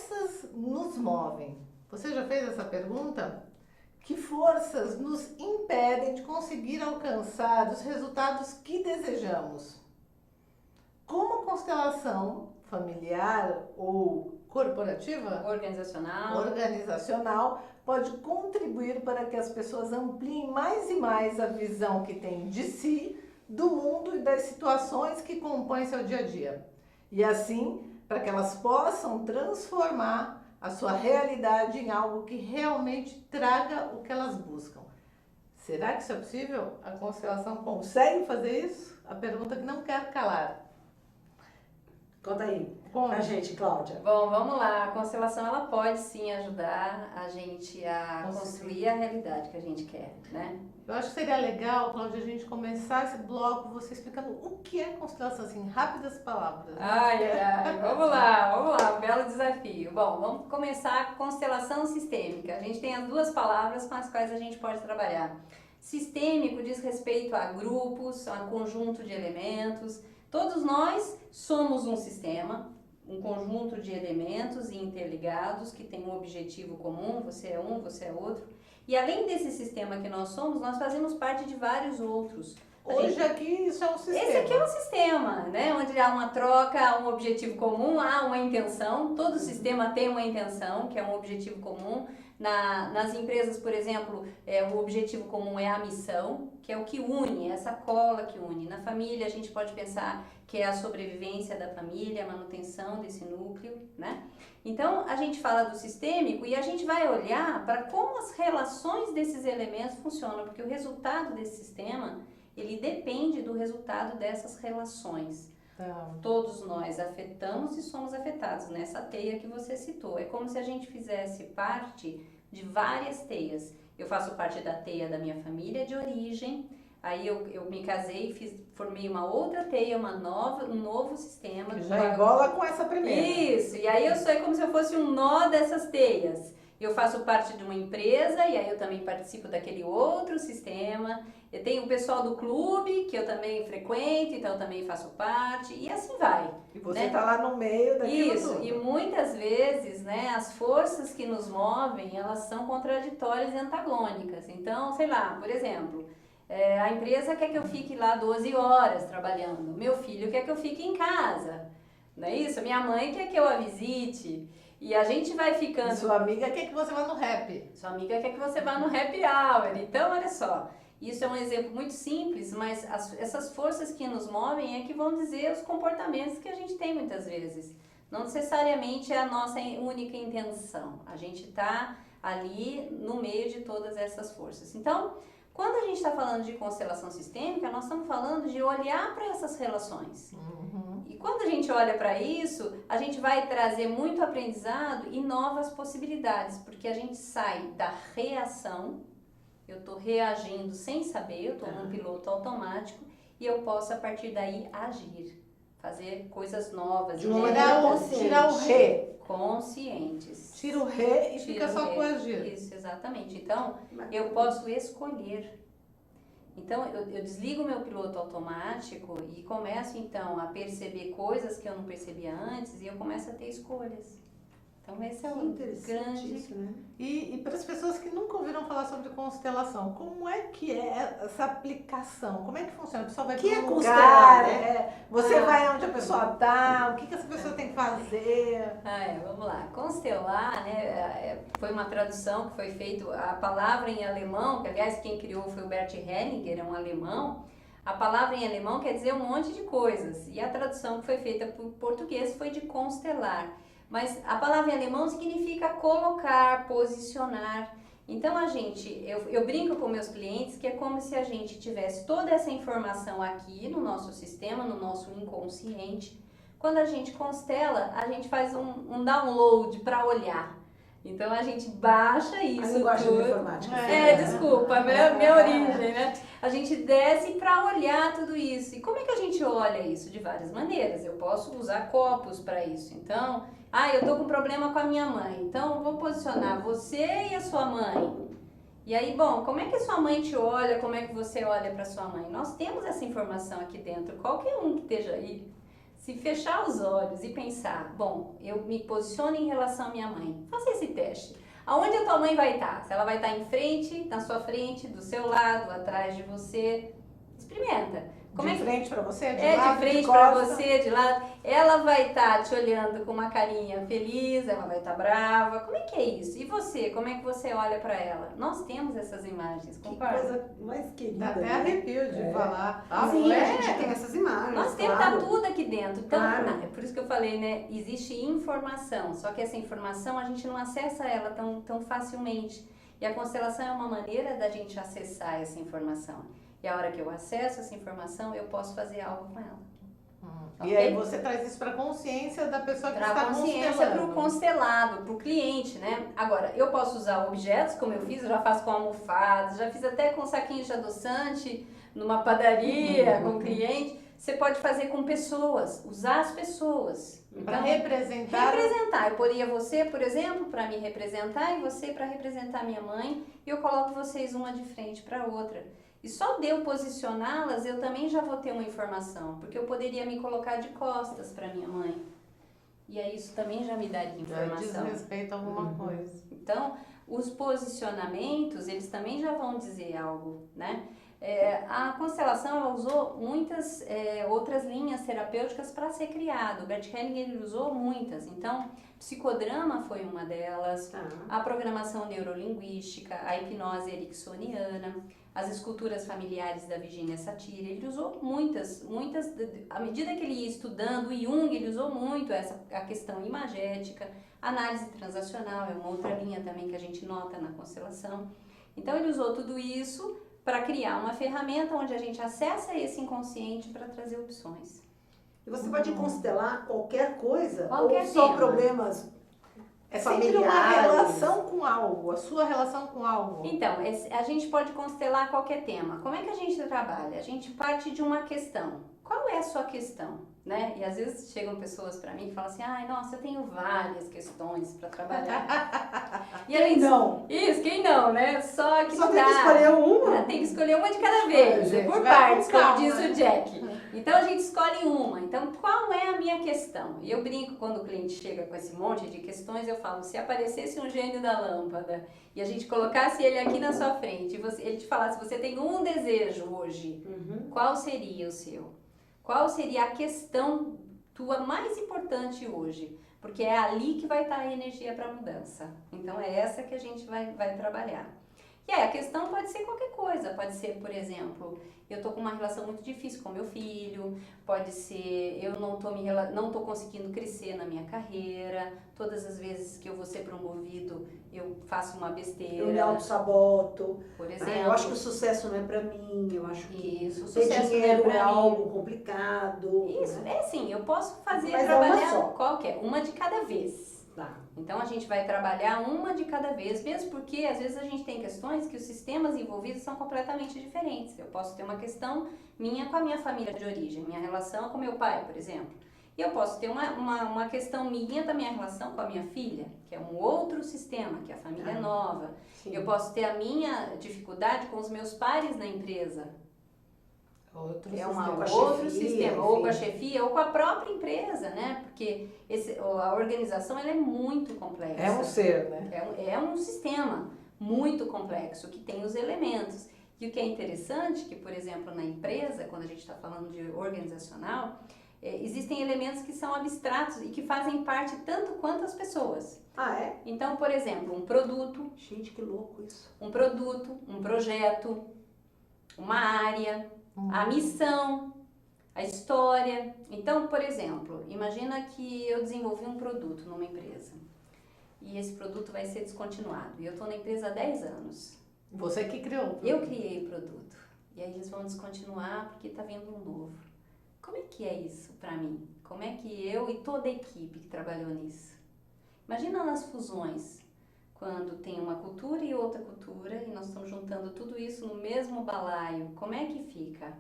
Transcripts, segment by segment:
forças nos movem? Você já fez essa pergunta? Que forças nos impedem de conseguir alcançar os resultados que desejamos? Como a constelação familiar ou corporativa, organizacional, pode contribuir para que as pessoas ampliem mais e mais a visão que têm de si, do mundo e das situações que compõem seu dia a dia. E assim, para que elas possam transformar a sua realidade em algo que realmente traga o que elas buscam. Será que isso é possível? A constelação consegue fazer isso? A pergunta que não quer calar. Conta aí pra gente, Cláudia. Bom, vamos lá. A constelação, ela pode sim ajudar a gente a construir a realidade que a gente quer, né? Eu acho que seria legal, Cláudia, a gente começar esse bloco, você explicando o que é constelação, assim, em rápidas palavras. Vamos lá, um belo desafio. Bom, vamos começar com constelação sistêmica. A gente tem as duas palavras com as quais a gente pode trabalhar. Sistêmico diz respeito a grupos, a conjunto de elementos. Todos nós somos um sistema, um conjunto de elementos interligados que tem um objetivo comum, você é um, você é outro. E além desse sistema que nós somos, nós fazemos parte de vários outros. Hoje aqui isso é um sistema. Esse aqui é um sistema, né? Onde há uma troca, há um objetivo comum, há uma intenção. Todo sistema tem uma intenção, que é um objetivo comum. Nas empresas, por exemplo, o objetivo comum é a missão, que é o que une, é essa cola que une. Na família, a gente pode pensar que é a sobrevivência da família, a manutenção desse núcleo, né? Então, a gente fala do sistêmico e a gente vai olhar para como as relações desses elementos funcionam, porque o resultado desse sistema, ele depende do resultado dessas relações. Todos nós afetamos e somos afetados nessa teia que você citou. É como se a gente fizesse parte de várias teias. Eu faço parte da teia da minha família de origem, aí eu me casei, formei uma outra teia, um novo sistema. Que já embola com essa primeira. Isso, e aí eu sou como se eu fosse um nó dessas teias. Eu faço parte de uma empresa e aí eu também participo daquele outro sistema. Eu tenho o pessoal do clube, que eu também frequento, então eu também faço parte, e assim vai. E você está lá no meio daquilo Isso, tudo. e muitas vezes, né, as forças que nos movem, elas são contraditórias e antagônicas. Então, sei lá, por exemplo, a empresa quer que eu fique lá 12 horas trabalhando, meu filho quer que eu fique em casa, não é isso? Minha mãe quer que eu a visite. E a gente vai ficando... E sua amiga quer que você vá no rap. Sua amiga quer que você vá no happy hour. Então, olha só, isso é um exemplo muito simples, mas essas forças que nos movem é que vão dizer os comportamentos que a gente tem muitas vezes. Não necessariamente é a nossa única intenção. A gente está ali no meio de todas essas forças. Então, quando a gente está falando de constelação sistêmica, nós estamos falando de olhar para essas relações. E quando a gente olha para isso, a gente vai trazer muito aprendizado e novas possibilidades, porque a gente sai da reação, eu estou reagindo sem saber, eu estou num piloto automático, e eu posso a partir daí agir, fazer coisas novas. Tirar o re. Conscientes. Tira o re e fica só com agir. Isso, exatamente. Então, eu posso escolher. Então, eu desligo o meu piloto automático e começo, então, a perceber coisas que eu não percebia antes e eu começo a ter escolhas. Então, esse é um grande... Isso, né? E para as pessoas que nunca ouviram falar sobre constelação, como é que é essa aplicação? Como é que funciona? A pessoa vai para um lugar, você vai onde a pessoa está, o que essa pessoa tem que fazer? Vamos lá. Constelar, né, foi uma tradução que foi feita, a palavra em alemão, que aliás quem criou foi o Bert Hellinger, é um alemão. A palavra em alemão quer dizer um monte de coisas, e a tradução que foi feita por português foi de constelar. Mas a palavra em alemão significa colocar, posicionar. Então eu brinco com meus clientes que é como se a gente tivesse toda essa informação aqui no nosso sistema, no nosso inconsciente. Quando a gente constela, a gente faz um download para olhar. Então a gente baixa isso. A linguagem informática. Desculpa, minha origem, né? A gente desce para olhar tudo isso. E como é que a gente olha isso? De várias maneiras. Eu posso usar copos para isso. Então, eu tô com problema com a minha mãe. Então, vou posicionar você e a sua mãe. E aí, bom, como é que a sua mãe te olha? Como é que você olha para sua mãe? Nós temos essa informação aqui dentro. Qualquer um que esteja aí, se fechar os olhos e pensar, bom, eu me posiciono em relação à minha mãe, faça esse teste. Aonde a tua mãe vai estar? Se ela vai estar em frente, na sua frente, do seu lado, atrás de você, experimenta. De frente para você, de É, lado, de frente de para costa. você, de lado. Ela vai estar te olhando com uma carinha feliz, ela vai estar brava. Como é que é isso? E você, como é que você olha para ela? Nós temos essas imagens, Que concorda? coisa mais querida. Dá até né? arrepio de falar. Sim, é? a gente tem essas imagens. Nós temos claro. tá tudo aqui dentro. Então, Claro. é por isso que eu falei, né? Existe informação, só que essa informação a gente não acessa ela tão facilmente. E a constelação é uma maneira da gente acessar essa informação. E a hora que eu acesso essa informação, eu posso fazer algo com ela. E aí você traz isso para a consciência da pessoa que Para está a consciência, para o constelando. constelado, para o cliente, né? Agora, eu posso usar objetos, como eu fiz, eu já faço com almofadas, já fiz até com saquinhos de adoçante, numa padaria, com cliente. Você pode fazer com pessoas, usar as pessoas. Para representar. Representar. Eu poria você, por exemplo, para me representar e você para representar minha mãe. E eu coloco vocês uma de frente para a outra. E só de eu posicioná-las, eu também já vou ter uma informação. Porque eu poderia me colocar de costas para minha mãe. E aí isso também já me daria informação. Diz respeito a alguma coisa. Então, os posicionamentos, eles também já vão dizer algo, né? A constelação, ela usou muitas outras linhas terapêuticas para ser criado. O Bert Hellinger, ele usou muitas. Então, psicodrama foi uma delas, a programação neurolinguística, a hipnose ericksoniana, as esculturas familiares da Virginia Satir. Ele usou muitas. À medida que ele ia estudando o Jung, ele usou muito a questão imagética, análise transacional, é uma outra linha também que a gente nota na constelação. Então, ele usou tudo isso para criar uma ferramenta onde a gente acessa esse inconsciente para trazer opções. E você pode constelar qualquer coisa? Qualquer ou só tema. problemas É sempre uma familiares? relação com algo, a sua relação com algo. Então, a gente pode constelar qualquer tema. Como é que a gente trabalha? A gente parte de uma questão. Qual é a sua questão? Né? E às vezes chegam pessoas para mim e falam assim, ai, nossa, eu tenho várias questões para trabalhar. E Quem não? Isso, quem não, né? Só que Só não tem dá. que escolher uma? Tem que escolher uma de cada vez, Gente, por vai partes, com como calma, diz né? o Jack. Então a gente escolhe uma. Então, qual é a minha questão? E eu brinco quando o cliente chega com esse monte de questões, eu falo, se aparecesse um gênio da lâmpada e a gente colocasse ele aqui na sua frente, e ele te falasse, você tem um desejo hoje, qual seria o seu? Qual seria a questão tua mais importante hoje? Porque é ali que vai estar a energia para mudança. Então é essa que a gente vai trabalhar. E aí a questão pode ser qualquer coisa, pode ser, por exemplo, eu tô com uma relação muito difícil com meu filho, pode ser eu não tô conseguindo crescer na minha carreira, todas as vezes que eu vou ser promovido, eu faço uma besteira. Eu me auto-saboto. Por exemplo. Eu acho que o sucesso não é pra mim, eu acho que Isso, o ter sucesso dinheiro não é é pra mim. algo complicado. Isso, é sim, eu posso fazer, Mas é trabalhar uma só. qualquer, uma de cada vez. Tá. Então a gente vai trabalhar uma de cada vez, mesmo porque às vezes a gente tem questões que os sistemas envolvidos são completamente diferentes. Eu posso ter uma questão minha com a minha família de origem, minha relação com meu pai, por exemplo. E eu posso ter uma questão minha da minha relação com a minha filha, que é um outro sistema, que é a família nova. Sim. Eu posso ter a minha dificuldade com os meus pares na empresa. Outro É sistema. um a outro chefia, sistema, ou com a enfim. chefia, ou com a própria empresa, né? Porque a organização ela é muito complexa. É um ser, né? É um sistema muito complexo, que tem os elementos. E o que é interessante, que por exemplo na empresa, quando a gente está falando de organizacional, existem elementos que são abstratos e que fazem parte tanto quanto as pessoas. Ah, é? Então, por exemplo, um produto, Gente, que louco isso. um projeto, uma área, a missão, a história. Então, por exemplo, imagina que eu desenvolvi um produto numa empresa e esse produto vai ser descontinuado. E eu estou na empresa há 10 anos. Você que criou. Eu criei o produto. E aí eles vão descontinuar porque está vindo um novo. Como é que é isso para mim? Como é que eu e toda a equipe que trabalhou nisso? Imagina nas fusões, quando tem uma cultura e outra cultura e nós estamos juntando tudo isso no mesmo balaio. Como é que fica?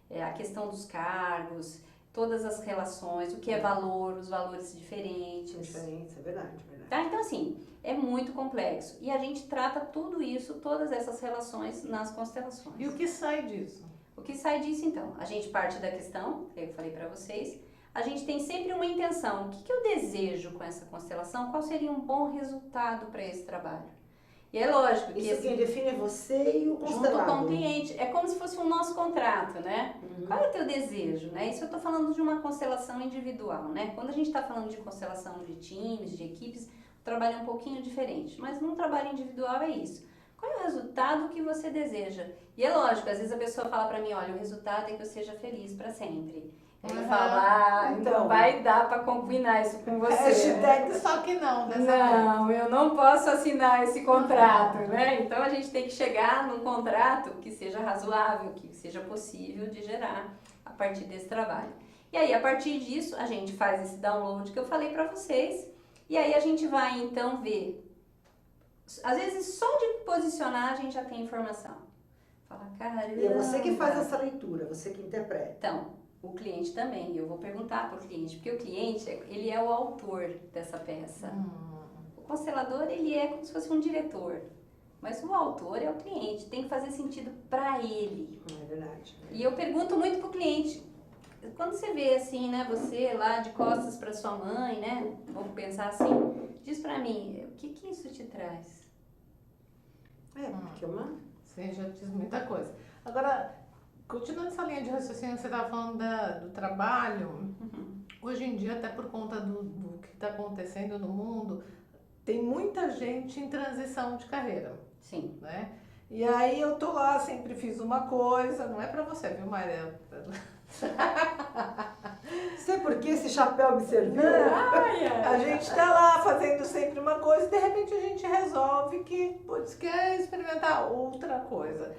A questão dos cargos, todas as relações, o que é valor, os valores diferentes. Diferença, é verdade, é verdade. Tá? Então, assim, é muito complexo. E a gente trata tudo isso, todas essas relações nas constelações. E o que sai disso? O que sai disso, então? A gente parte da questão, que eu falei para vocês, a gente tem sempre uma intenção. O que eu desejo com essa constelação? Qual seria um bom resultado para esse trabalho? E é lógico que Isso quem define é você e o junto constelado. com o cliente, é como se fosse o nosso contrato, né? Qual é o teu desejo, né? Isso eu estou falando de uma constelação individual, né? Quando a gente está falando de constelação de times, de equipes, o trabalho é um pouquinho diferente. Mas num trabalho individual é isso. Qual é o resultado que você deseja? E é lógico, às vezes a pessoa fala para mim, olha, o resultado é que eu seja feliz para sempre. Aí eu falo, então vai dar para combinar isso com você. Hashtag só que não, dessa vez. Não, eu não posso assinar esse contrato, né? Então a gente tem que chegar num contrato que seja razoável, que seja possível de gerar a partir desse trabalho. E aí, a partir disso, a gente faz esse download que eu falei para vocês, e aí a gente vai então ver. Às vezes, só de posicionar a gente já tem informação. Fala, caramba. E é você que faz essa leitura, você que interpreta. Então, o cliente também. Eu vou perguntar para o cliente, porque o cliente, ele é o autor dessa peça. O constelador, ele é como se fosse um diretor. Mas o autor é o cliente, tem que fazer sentido para ele. É verdade. E eu pergunto muito pro cliente, quando você vê assim, né, você lá de costas para sua mãe, né, vamos pensar assim, diz para mim, o que isso te traz? Porque uma... Você já diz muita coisa. Agora, continuando essa linha de raciocínio que você estava falando do trabalho, hoje em dia, até por conta do que está acontecendo no mundo, tem muita gente em transição de carreira. Sim. Né? E aí eu tô lá, sempre fiz uma coisa, não é pra você, viu, Maria? Sei por que esse chapéu me serviu? A gente tá lá fazendo sempre uma coisa e de repente a gente resolve que, putz, quer experimentar outra coisa.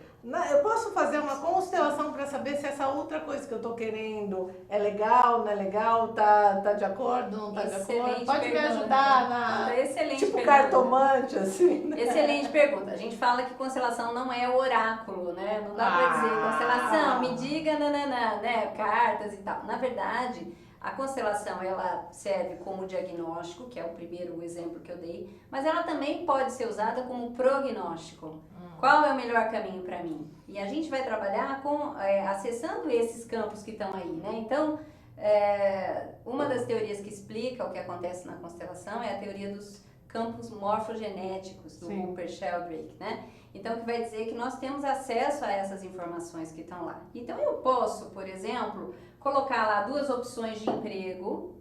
Eu posso fazer uma constelação para saber se essa outra coisa que eu tô querendo é legal, não é legal, tá de acordo, não tá de acordo? Pode me ajudar na... Excelente tipo pergunta. Cartomante, assim, né? Excelente pergunta. A gente fala que constelação não é oráculo, né? Não dá pra dizer constelação, me diga, nananã, né? Cartas e tal. Na verdade, a constelação, ela serve como diagnóstico, que é o primeiro exemplo que eu dei, mas ela também pode ser usada como prognóstico. Qual é o melhor caminho para mim? E a gente vai trabalhar acessando esses campos que estão aí, né? Então, uma das teorias que explica o que acontece na constelação é a teoria dos campos morfogenéticos do Rupert Sheldrake, né? Então, que vai dizer que nós temos acesso a essas informações que estão lá. Então, eu posso, por exemplo, colocar lá 2 opções de emprego.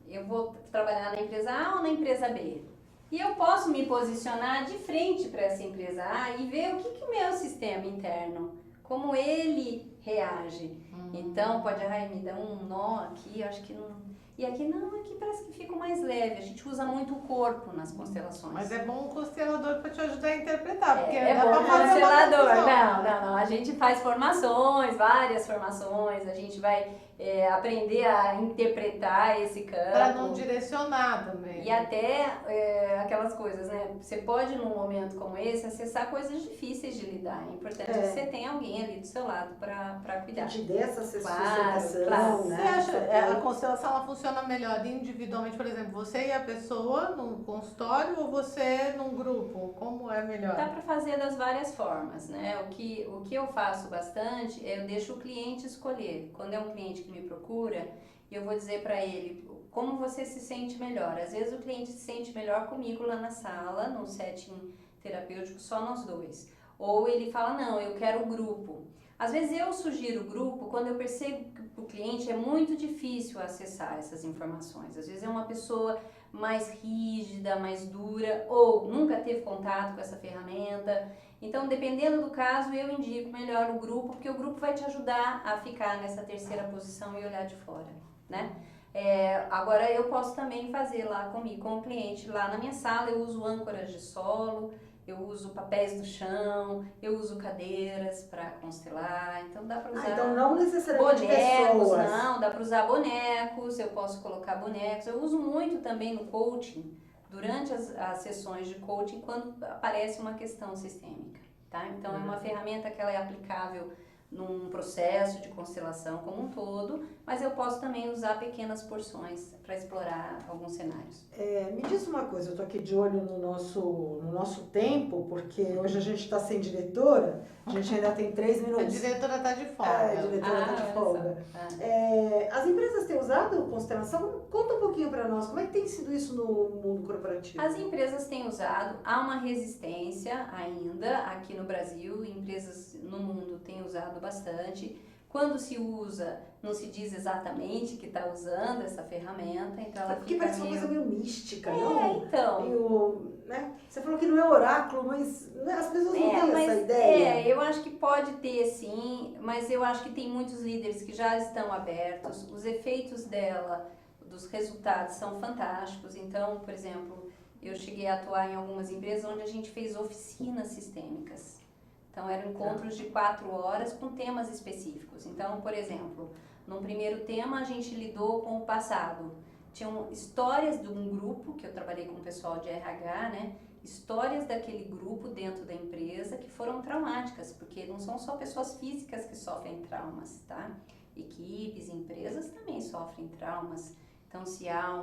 Eu vou trabalhar na empresa A ou na empresa B. E eu posso me posicionar de frente para essa empresa A e ver o que o meu sistema interno, como ele reage. Então, pode, me dar um nó aqui, acho que não... E aqui não, aqui parece que fica mais leve. A gente usa muito o corpo nas constelações. Mas é bom um constelador para te ajudar a interpretar, porque é dá bom pra fazer constelador. uma Não. A gente faz formações, várias formações. A gente vai aprender a interpretar esse campo. Para não direcionar também. E até aquelas coisas, né? Você pode, num momento como esse, acessar coisas difíceis de lidar. É importante que você tenha alguém ali do seu lado para cuidar. Que te dê essa Claro. Você né? acha a constelação ela funciona melhor individualmente, por exemplo, você e a pessoa num consultório ou você num grupo? Como é melhor? Dá para fazer das várias formas, né? O que eu faço bastante é eu deixo o cliente escolher. Quando é um cliente que me procura, eu vou dizer para ele como você se sente melhor. Às vezes o cliente se sente melhor comigo lá na sala, num setting terapêutico, só nós dois. Ou ele fala, não, eu quero o grupo. Às vezes eu sugiro o grupo quando eu percebo que o cliente é muito difícil acessar essas informações. Às vezes é uma pessoa mais rígida, mais dura, ou nunca teve contato com essa ferramenta. Então, dependendo do caso, eu indico melhor o grupo, porque o grupo vai te ajudar a ficar nessa terceira posição e olhar de fora, né? Agora, eu posso também fazer lá comigo, com o cliente, lá na minha sala, eu uso âncoras de solo, eu uso papéis do chão, eu uso cadeiras para constelar, então dá para usar então não necessariamente bonecos, pessoas. não, dá para usar bonecos, eu posso colocar bonecos, eu uso muito também no coaching, durante as sessões de coaching, quando aparece uma questão sistêmica, tá? Então é uma ferramenta que ela é aplicável num processo de constelação como um todo, mas eu posso também usar pequenas porções para explorar alguns cenários. Me diz uma coisa, eu estou aqui de olho no nosso tempo, porque hoje a gente está sem diretora, a gente ainda tem 3 minutos. A diretora está de folga. A diretora está de folga. As empresas têm usado constelação? Conta um pouquinho para nós, como é que tem sido isso no mundo corporativo? As empresas têm usado, há uma resistência ainda aqui no Brasil, empresas no mundo têm usado bastante. Quando se usa, não se diz exatamente que está usando essa ferramenta, então ela Porque fica parece uma coisa meio mística, É, não? então... Meio, né? Você falou que não é oráculo, mas né, as pessoas não têm essa ideia. eu acho que pode ter sim, mas eu acho que tem muitos líderes que já estão abertos, os efeitos dela, dos resultados são fantásticos. Então, por exemplo, eu cheguei a atuar em algumas empresas onde a gente fez oficinas sistêmicas. Então, eram encontros de 4 horas com temas específicos. Então, por exemplo, num primeiro tema a gente lidou com o passado. Tinham histórias de um grupo, que eu trabalhei com o pessoal de RH, né? Histórias daquele grupo dentro da empresa que foram traumáticas, porque não são só pessoas físicas que sofrem traumas, tá? Equipes, empresas também sofrem traumas. Então, se há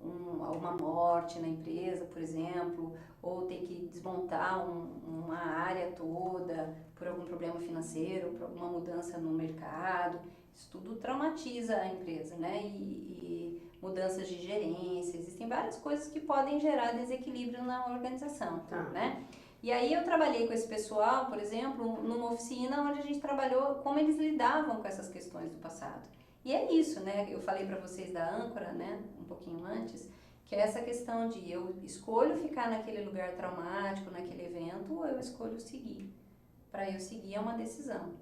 uma morte na empresa, por exemplo, ou ter que desmontar uma área toda por algum problema financeiro, por alguma mudança no mercado, isso tudo traumatiza a empresa, né? E mudanças de gerência, existem várias coisas que podem gerar desequilíbrio na organização, né? E aí eu trabalhei com esse pessoal, por exemplo, numa oficina onde a gente trabalhou como eles lidavam com essas questões do passado. E é isso, né? Eu falei para vocês da âncora, né? Um pouquinho antes, que é essa questão de eu escolho ficar naquele lugar traumático, naquele evento, ou eu escolho seguir. Para eu seguir é uma decisão.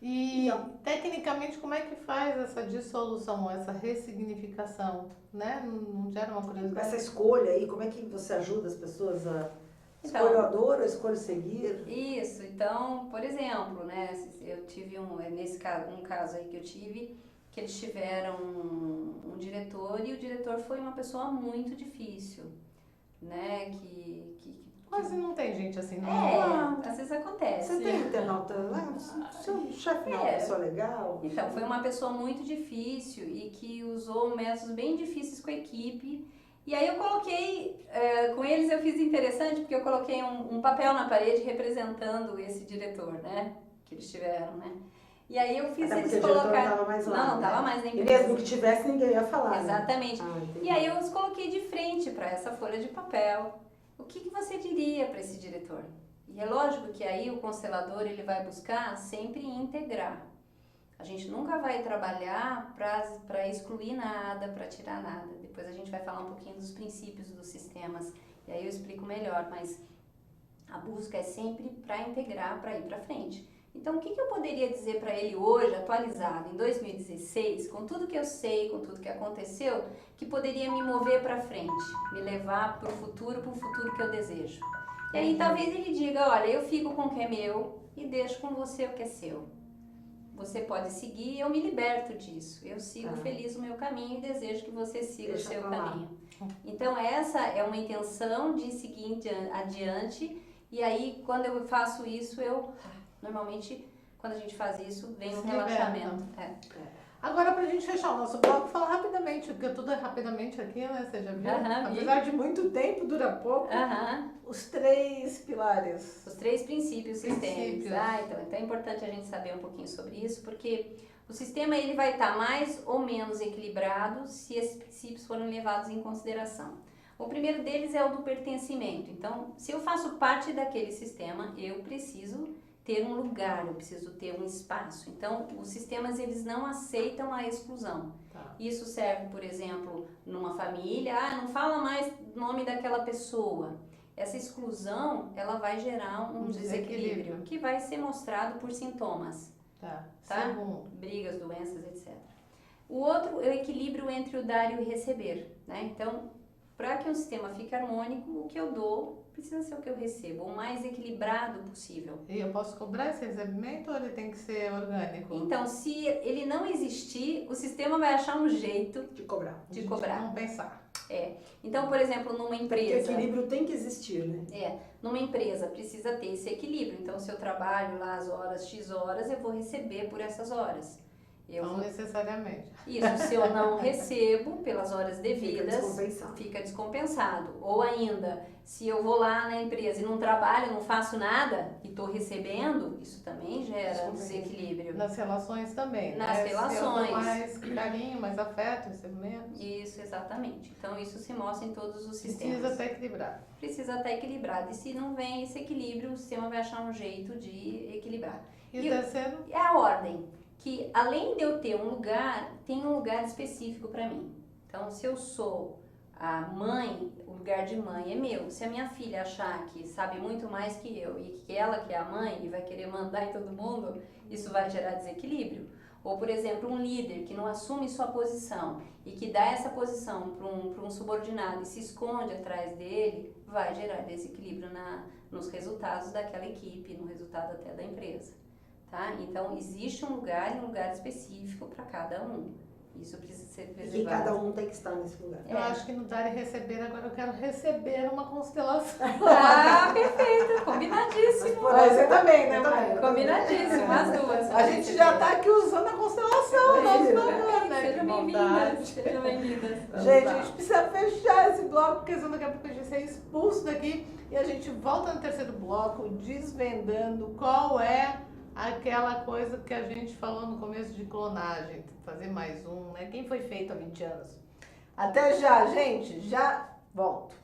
E, tecnicamente, como é que faz essa dissolução, essa ressignificação, né? Não gera uma curiosidade? Essa escolha aí, como é que você ajuda as pessoas a... Então, escolho a dor ou escolho seguir? Isso, então, por exemplo, né? Eu tive nesse caso, um caso aí que eu tive, que eles tiveram um diretor e o diretor foi uma pessoa muito difícil, né? Quase não tem gente assim, não. Às vezes acontece. Você tem internauta, né? Seu chefe não é uma pessoa legal? Então, foi uma pessoa muito difícil e que usou métodos bem difíceis com a equipe. E aí eu coloquei, com eles eu fiz interessante, porque eu coloquei um papel na parede representando esse diretor, né? Que eles tiveram, né? E aí eu fiz eles colocar... Não estava mais lá. Não estava mais na E empresa. mesmo que tivesse, ninguém ia falar. Exatamente. Né? E aí eu os coloquei de frente para essa folha de papel. O que você diria para esse diretor? E é lógico que aí o constelador ele vai buscar sempre integrar. A gente nunca vai trabalhar para excluir nada, para tirar nada. Depois a gente vai falar um pouquinho dos princípios dos sistemas e aí eu explico melhor, mas a busca é sempre para integrar, para ir para frente. Então, o que eu poderia dizer para ele hoje, atualizado, em 2016, com tudo que eu sei, com tudo que aconteceu, que poderia me mover para frente, me levar para o futuro que eu desejo? E aí, talvez ele diga, olha, eu fico com o que é meu e deixo com você o que é seu. Você pode seguir e eu me liberto disso. Eu sigo feliz o meu caminho e desejo que você siga o seu caminho. Então, essa é uma intenção de seguir adiante. E aí, quando eu faço isso, normalmente, quando a gente faz isso, vem um relaxamento. Agora, pra gente fechar o nosso bloco, falar rapidamente, porque tudo é rapidamente aqui, né? Você já viu? Apesar de muito tempo, dura pouco. Os 3 pilares. Os 3 princípios sistêmicos. Então é importante a gente saber um pouquinho sobre isso, porque o sistema ele vai estar mais ou menos equilibrado se esses princípios forem levados em consideração. O primeiro deles é o do pertencimento. Então, se eu faço parte daquele sistema, eu preciso ter um lugar, eu preciso ter um espaço. Então, os sistemas, eles não aceitam a exclusão. Isso serve, por exemplo, numa família, não fala mais o nome daquela pessoa. Essa exclusão, ela vai gerar um desequilíbrio que vai ser mostrado por sintomas. Brigas, doenças, etc. O outro é o equilíbrio entre o dar e o receber, né? Então, para que um sistema fique harmônico, o que eu dou precisa ser o que eu recebo, o mais equilibrado possível. E eu posso cobrar esse recebimento ou ele tem que ser orgânico? Então, se ele não existir, o sistema vai achar um jeito de cobrar. Não pensar. Então, por exemplo, numa empresa... Porque o equilíbrio tem que existir, né? Numa empresa precisa ter esse equilíbrio. Então, se eu trabalho lá as horas, X horas, eu vou receber por essas horas. Não necessariamente. Isso, se eu não recebo pelas horas Fica devidas, descompensado. fica descompensado. Ou ainda, se eu vou lá na empresa e não trabalho, não faço nada e estou recebendo, isso também gera desequilíbrio. Nas relações também. Nas né? relações. Se eu dou mais carinho, mais afeto, recebo menos. Isso, exatamente. Então, isso se mostra em todos os sistemas. Precisa estar equilibrado. Precisa estar equilibrado. E se não vem esse equilíbrio, o sistema vai achar um jeito de equilibrar. E o terceiro? É a ordem, que além de eu ter um lugar, tem um lugar específico para mim. Então, se eu sou a mãe, o lugar de mãe é meu. Se a minha filha achar que sabe muito mais que eu e que ela que é a mãe e vai querer mandar em todo mundo, isso vai gerar desequilíbrio. Ou, por exemplo, um líder que não assume sua posição e que dá essa posição para um subordinado e se esconde atrás dele, vai gerar desequilíbrio nos resultados daquela equipe, no resultado até da empresa. Tá? Então, existe um lugar específico para cada um. Isso precisa ser preservado. E cada um tem que estar nesse lugar. Eu acho que no dar e receber, agora eu quero receber uma constelação. Ah, perfeito, combinadíssimo. Você também, né, Eu também. Maia? Combinadíssimo, as duas. A gente já está aqui usando a constelação, nosso favor, né? Sejam Que bem-vindas. vontade. Sejam bem-vindas. Gente, a gente precisa fechar esse bloco, porque senão daqui a pouco a gente vai ser expulso daqui. E a gente volta no terceiro bloco, desvendando qual é aquela coisa que a gente falou no começo de clonagem. Fazer mais um, né? Quem foi feito há 20 anos. Até já, gente. Já volto.